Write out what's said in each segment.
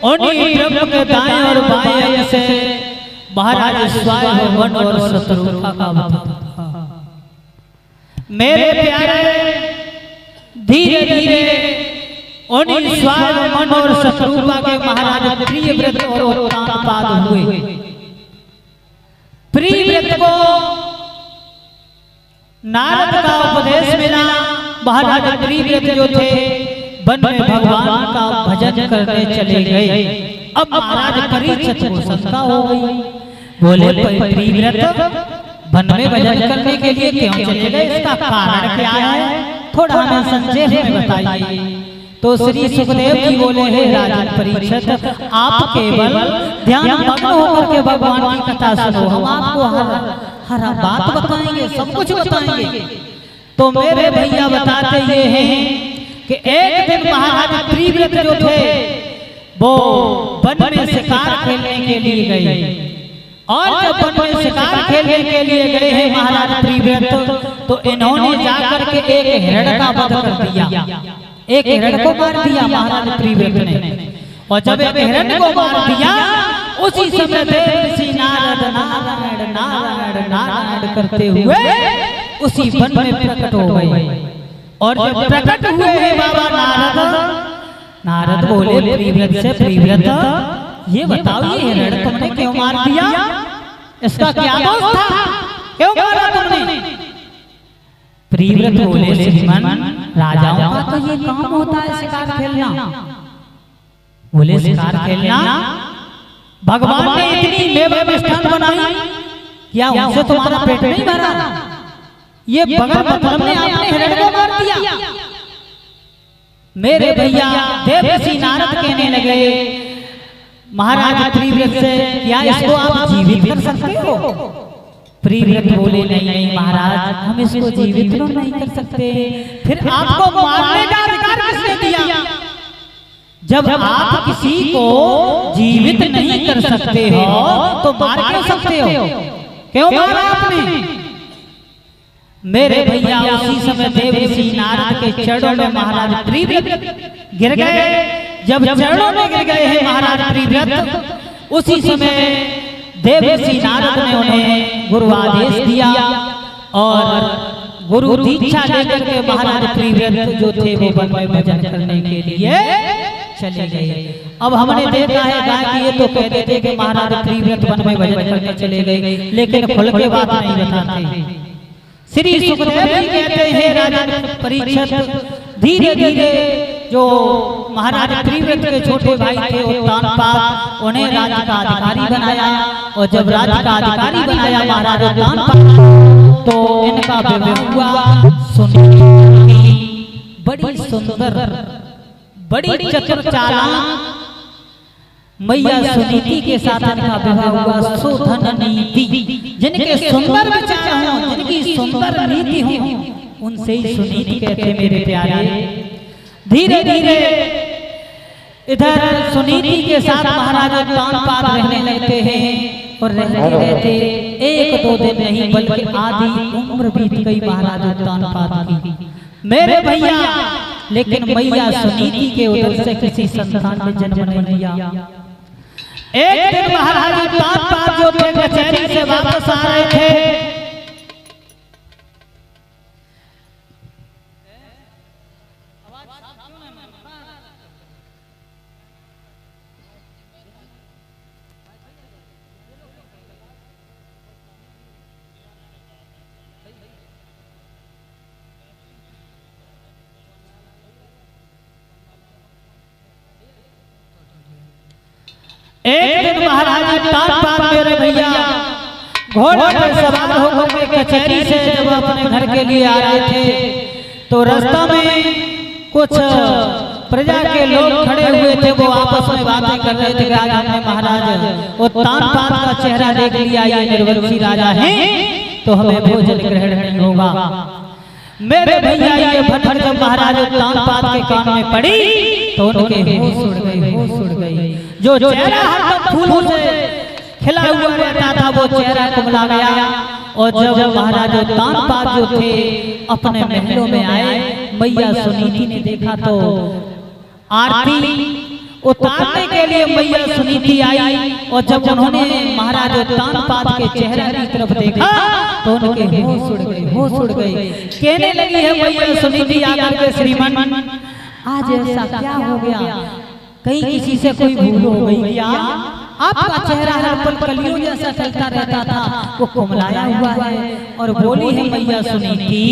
उन्हीं ब्रह्म के दाएं और बाएं से महाराज स्वाय हो वन और शत्रुखा का अवतार। मेरे प्यारे धीरे धीरे उन्हीं स्वाय मन और शत्रुपा के महाराज प्रियव्रत और उत्तानपाद हुए। प्रियव्रत को नारद का उपदेश मिला। महाराज प्रियव्रत जो थे वन में भगवान का भजन करने चले गए। अब महाराज परीक्षित को शंका हो गई, बोले प्रियव्रत वन में भजन करने के लिए क्यों चले गए, इसका कारण क्या है, थोड़ा हमें संक्षेप में बताइए। तो श्री सुखदेव जी बोले, हे राजन परीक्षित, आप केवल ध्यान मग्न होकर के भगवान की कथा सुनो, हम आपको हर बात बताएंगे, सब कुछ बताएंगे। तो मेरे भैया बताते ये हैं कि एक दिन महाराज प्रियव्रत जो थे वो वन में शिकार खेलने के लिए गए। और जब वन में शिकार खेलने के लिए गए हैं महाराज प्रियव्रत, तो इन्होंने जाकर के एक हिरण का वध कर दिया, एक हिरण को मार दिया महाराज प्रियव्रत ने। और जब एक हिरण को मार दिया, उसी समय देवर्षि नारद नारायण नारायण नारायण करते हुए उसी वन में प्रकट हो गए। और जब प्रकट हुए हैं बाबा नारद बोले प्रियव्रत से, प्रियव्रत ये बताओ ये हिरण तुमने क्यों मार दिया, इसका क्या दोष था, क्यों मारा तुमने। प्रियव्रत बोले, श्रीमान राजाओं का तो ये काम होता है शिकार खेलना। बोले शिकार खेलना, भगवान ने इतनी मेवा मिष्ठान बनाई, क्या उनसे तुम्हारा पेट नहीं भरा, ये बगैर मतलब ने आपने हिरण को मार दिया। मेरे भैया देवर्षि नारद कहने लगे महाराज प्रियव्रत से, क्या इसको आप जीवित कर सकते हो। प्रियव्रत बोले, नहीं महाराज, हम इसको जीवित तो नहीं कर सकते। फिर आपको मारने का अधिकार किसने दिया। जब आप किसी को जीवित नहीं कर सकते हो तो मार क्यों सकते हो, क्यों मारा आपने। मेरे भैया उसी समय देवर्षि नारद के चरणों में महाराज प्रियव्रत गिर गए। जब चरणों में गिर गए हैं महाराज प्रियव्रत, उसी समय देवर्षि नारद ने उन्हें गुरु आदेश दिया और गुरु दीक्षा लेकर के महाराज प्रियव्रत जो थे वो वन में भजन करने के लिए चले गए। अब हमने देखा है कि ये तो कहते थे कि महाराज प्रियव्रत वन में भजन करने चले गए, लेकिन खुल के बात नहीं बताते। श्री सुखदेव जी कहते हैं राजा परीक्षित धीरे धीरे जो महाराज प्रियव्रत के छोटे भाई थे उत्तानपाद, उन्हें राज्य का अधिकारी बनाया। और जब राज्य का अधिकारी बनाया महाराज उत्तानपाद, तो इनका विवाह हुआ सुनीति, बड़ी सुंदर बड़ी चतुर चालाक मैया सुनीति के साथ इनका विवाह हुआ। सुधन नीति, जिनके सुंदर विचार हों, जिनकी सुंदर नीति हो, उनसे ही सुनीति कहते मेरे प्यारे। धीरे धीरे इधर सुनीति के साथ महाराज उत्तानपाद रहने लगते हैं। और रहते रहते एक दो दिन नहीं बल्कि आधी उम्र बीत गई महाराज उत्तानपाद की। मेरे भैया लेकिन मैया सुनीति के उदर से किसी संतान ने जन्म नहीं लिया। एक दिन महाराज उत्तानपाद जो थे कचहरी से वापस आ रहे थे, एक दिन महाराज उत्तानपाद मेरे भैया घोड़े पर सवार होकर के कचहरी से जब अपने घर के लिए आ रहे थे, तो रास्ता में कुछ प्रजा के लोग खड़े हुए थे। वो आपस में बातें कर रहे थे कि आज हमने महाराज उत्तानपाद का चेहरा देख लिया, ये निर्वंशी राजा हैं, तो हमें भोजन ग्रहण नहीं होगा। मेरे भैया ये भनक जब महाराज उत्तानपाद के कान में पड़ी तो उनके होश उड़ गए, होश उड़ गए। जो चेहरा हरदम फूलों से खिला हुआ रहता था वो चेहरा कुमला गया। और जब महाराज उत्तानपाद जो थे अपने महलों में आए, मैया सुनीति ने देखा तो आरती उतारने के लिए मैया सुनीति आई और जब उन्होंने महाराज तानपाद के चेहरे की तरफ देखा तो उनके होश उड़ गए। कहने लगी है मैया सुनीति आकर के श्रीमान आज ऐसा क्या हो गया, कहीं किसी से कोई भूल हो गई क्या? आपका चेहरा हर पल कलियों जैसा चलता रहता था, वो कुमलाया हुआ है। और बोली है मैया सुनीति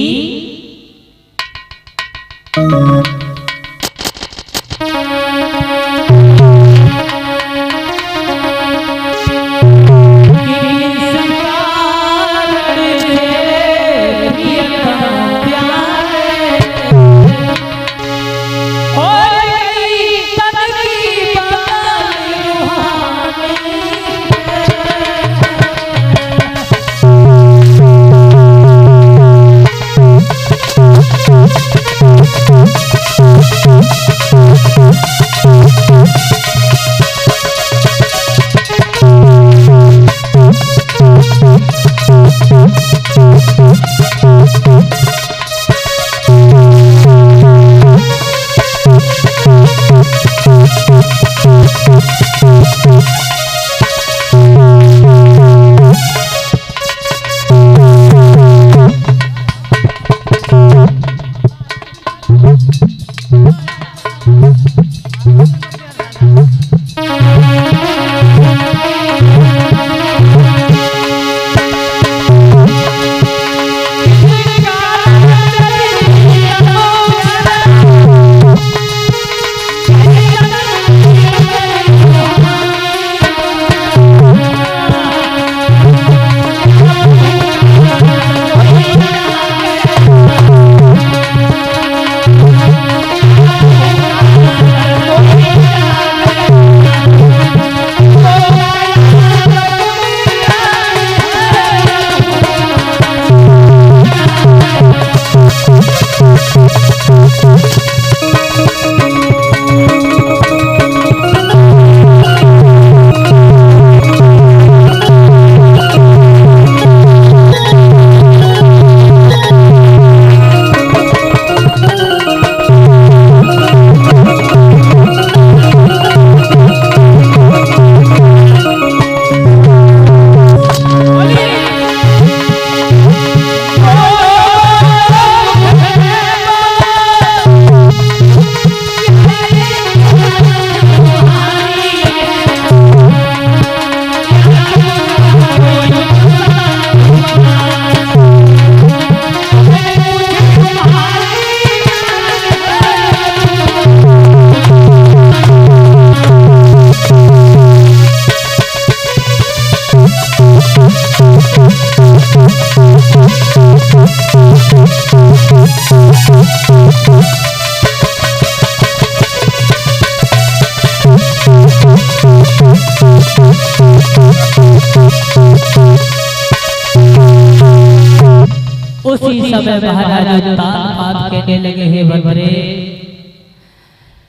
उसी समय महाराज तानपाद कहने लगे हे बंदरे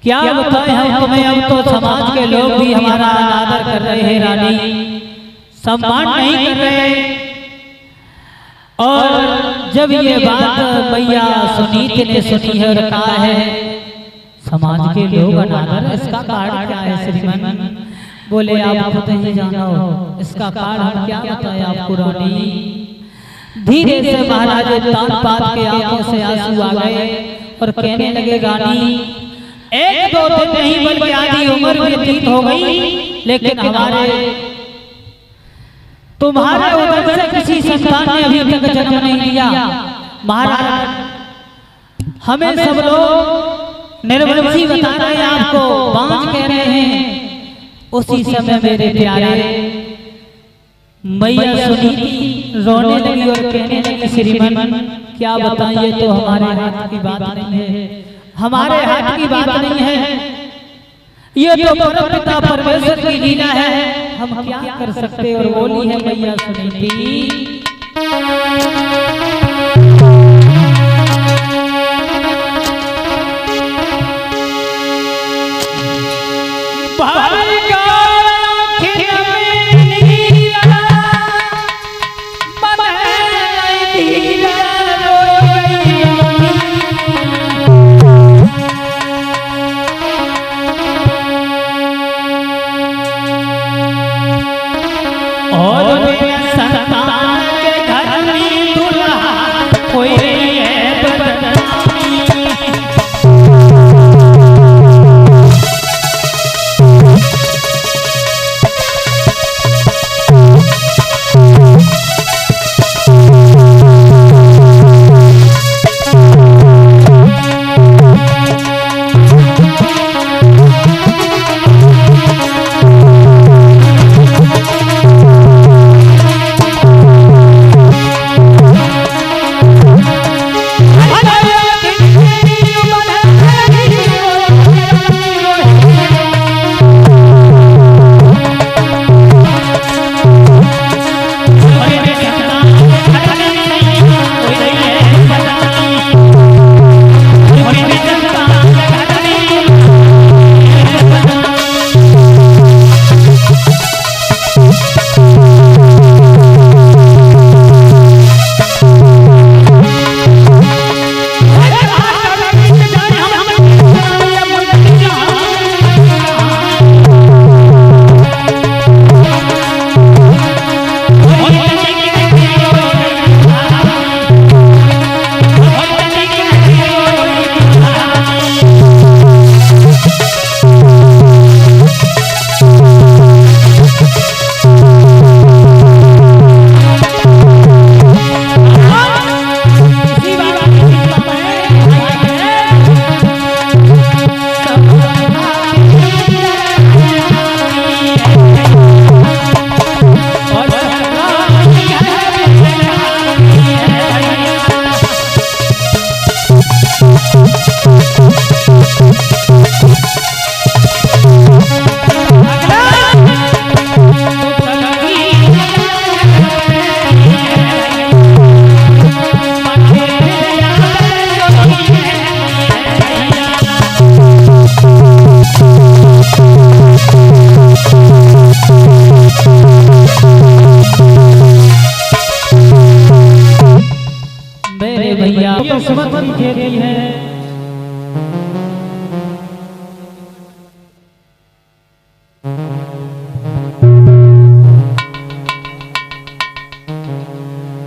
क्या बताएं हम तुम्हें, अब तो समाज के लोग भी हमारा अनादर कर रहे हैं रानी, सम्मान नहीं कर रहे। और जब ये बात मैया सुनीति ने सुनी है और कहा है समाज के लोग अनादर, इसका कारण क्या है श्रीमान? बोले आप खुद ही जानो, इसका कारण क्या बताए आपको रानी। धीरे से महाराज तानपाद के आंखों से आंसू आ गए और कहने लगे रानी एक दो दिन नहीं बल्कि आधी उम्र व्यतीत हो गई, लेकिन तुम्हारे उदर से किसी संतान ने अभी तक जन्म नहीं लिया। महाराज हमें सब लोग निर्वंशी बता रहे हैं, आपको बांझ कह रहे हैं। उसी समय मेरे प्यारे मैया सुनीति रोने लगी और कहने लगी श्रीमान क्या बताइए, तो हमारे हाथ की बात नहीं है, हमारे हाथ की बात नहीं है, ये तो परमपिता परमेश्वर की लीला है, हम क्या कर सकते। और बोली है मैया सुनीति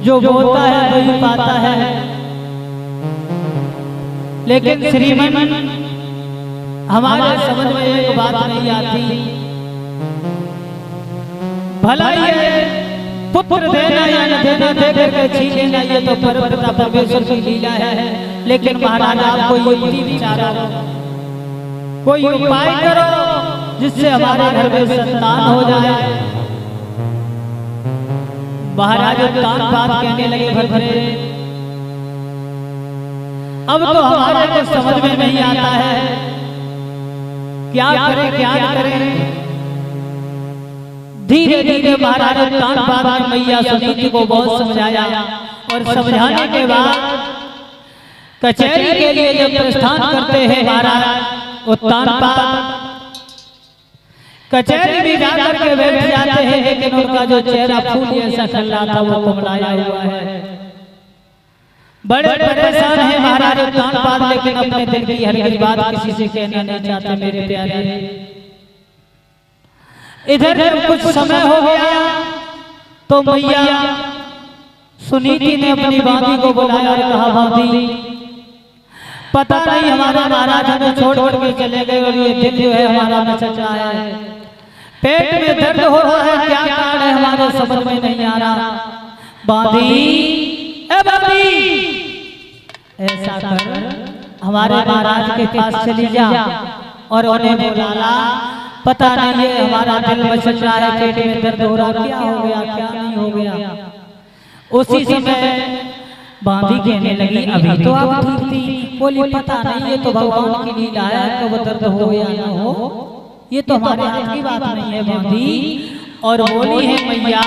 जो बोलता है वही पाता है। लेकिन श्रीमन हमारे समझ में एक बात नहीं आती, भला ये पुत्र देना या न देना, देकर के छीन लेना, ये तो परमपिता परमेश्वर की लीला है। लेकिन महाराज आप कोई युक्ति विचारो, कोई उपाय करो जिससे हमारे घर में संतान हो जाए। महाराज तान बात कहने लगे भरभरे, अब तो हमारे को समझ में नहीं आता है क्या करें क्या करें। धीरे धीरे महाराज तान बात में मैया सुनीति को बहुत समझाया, और समझाने के बाद कचहरी के लिए जब प्रस्थान करते हैं महाराज, वो तान बात कचहरी में जाकर के बैठ जाते हैं। लेकिन उनका जो चेहरा फूल ऐसा चल रहा था वो कुमलाया हुआ है, बड़े परेशान है महाराज तानपाद, लेकिन अपने दिल की हर हर बात किसी से कहना नहीं चाहते मेरे प्यारे। इधर जब कुछ समय हो गया तो मैया सुनीति ने अपनी बांदी को बुलाया और कहा, बांदी पता नहीं हमारा महाराज हमें छोड़ के चले गए, और ये दिल जो है हमारा मचल रहा है, पेट में दर्द हो रहा है, क्या कारण है हमारे समझ में नहीं आ रहा। बांदी ए बांदी, ऐसा कर हमारे महाराज के पास चली जा और उन्हें बुला, पता नहीं है हमारा दिल मचल रहा है, पेट में दर्द हो रहा, क्या हो गया क्या नहीं हो गया। उसी समय बांदी कहने लगी, अभी तो आप ठीक थी। बोली पता नहीं, ये तो भगवान की लीला है, कब दर्द हो या ना हो, ये तो हमारे हाथ की बात नहीं है बांदी। और बोली है मैया,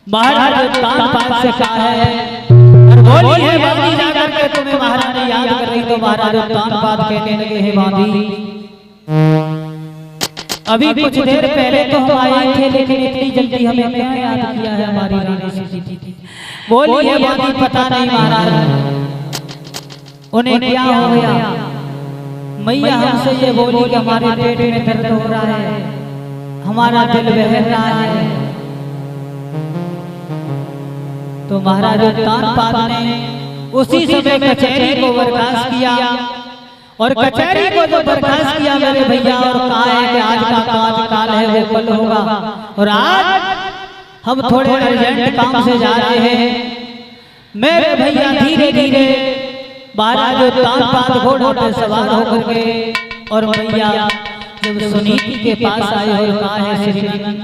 महाराज तानपाद से कहा है, और बोली है बांदी जाकर के तुम्हें महाराज ने याद कर रही, तो महाराज तानपाद कहने लगे हैं, बांदी अभी कुछ देर पहले तो हम आए थे, लेकिन इतनी जल्दी हमें क्या याद किया है हमारी रानी सीता जी? बोलिए बात पता नहीं महाराज उन्हें क्या हो गया। मैया हमसे ये बोली कि हमारे पेट में दर्द हो रहा है, हमारा दिल बह रहा है। तो महाराज उत्तानपाद ने उसी समय कचहरी को बर्खास्त किया, और कचहरी को जो बर्खास्त किया मेरे भैया, और कहा है कि आज का काज काल है वो कल होगा, और आज हम थोड़े अर्जेंट काम से जा रहे हैं। मेरे भैया धीरे धीरे महाराज उत्तानपाद घोड़ों पर सवार होकर के, और मैया जब सुनीति के पास आए और कहा है श्रीमान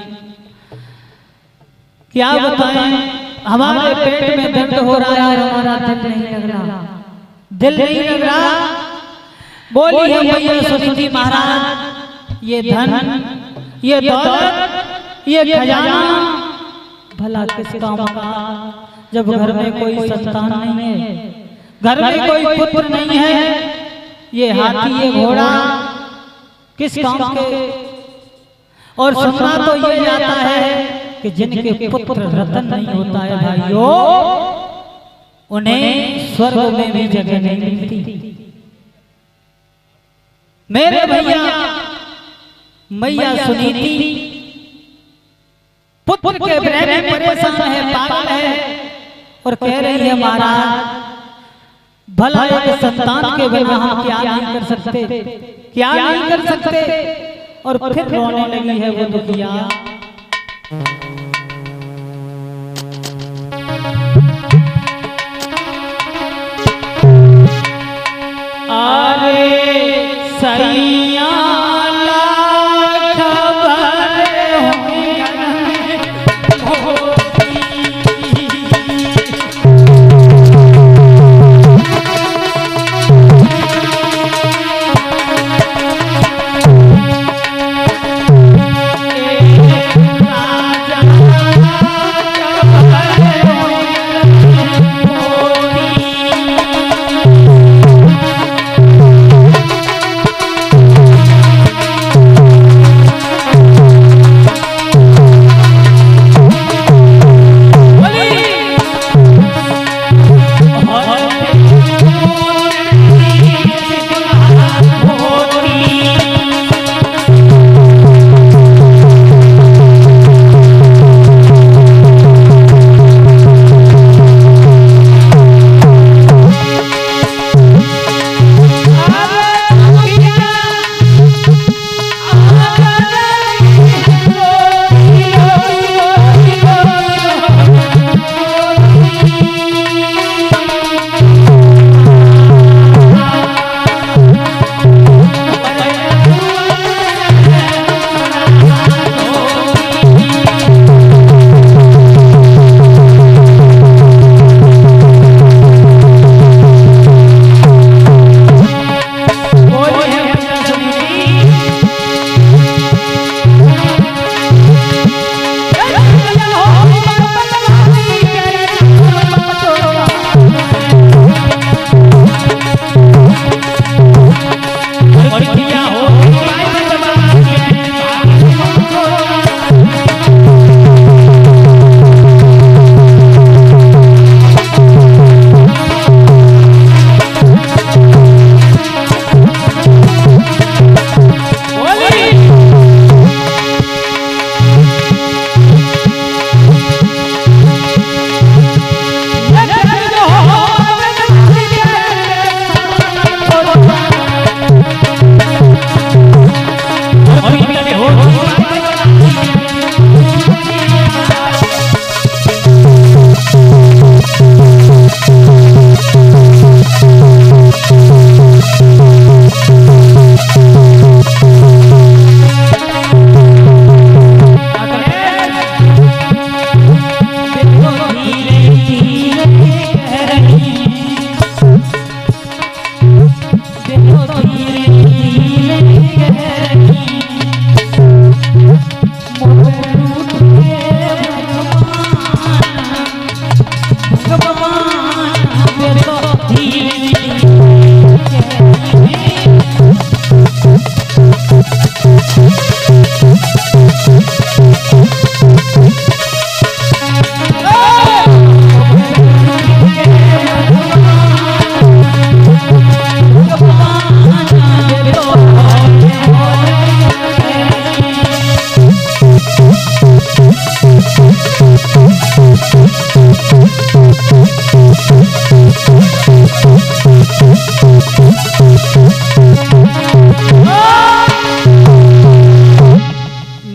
क्या बताएं, हमारे पेट में दर्द हो रहा है, हमारा दिल नहीं लग रहा, दिल नहीं लग रहा। बोली है मैया सुनीति महाराज ये धन, ये दौलत, ये खजाना भला किस काम का, जब घर में कोई संतान नहीं है, घर में कोई पुत्र नहीं है, ये हाथी ये घोड़ा किस काम के। और सुनना तो ये जाता है कि जिनके पुत्र रतन नहीं होता है भाइयों, उन्हें स्वर्ग में भी जगह नहीं मिलती। मेरे भैया मैया सुनीति पुत्र के प्रेम में परेशान है, पागल है, और कह रही है महाराज भला एक संतान के बिना हम क्या नहीं कर सकते, क्या नहीं कर सकते। और फिर रोने लगी है वो दुखिया। अरे सैया राजा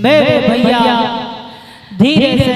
मेरे भैया धीरे से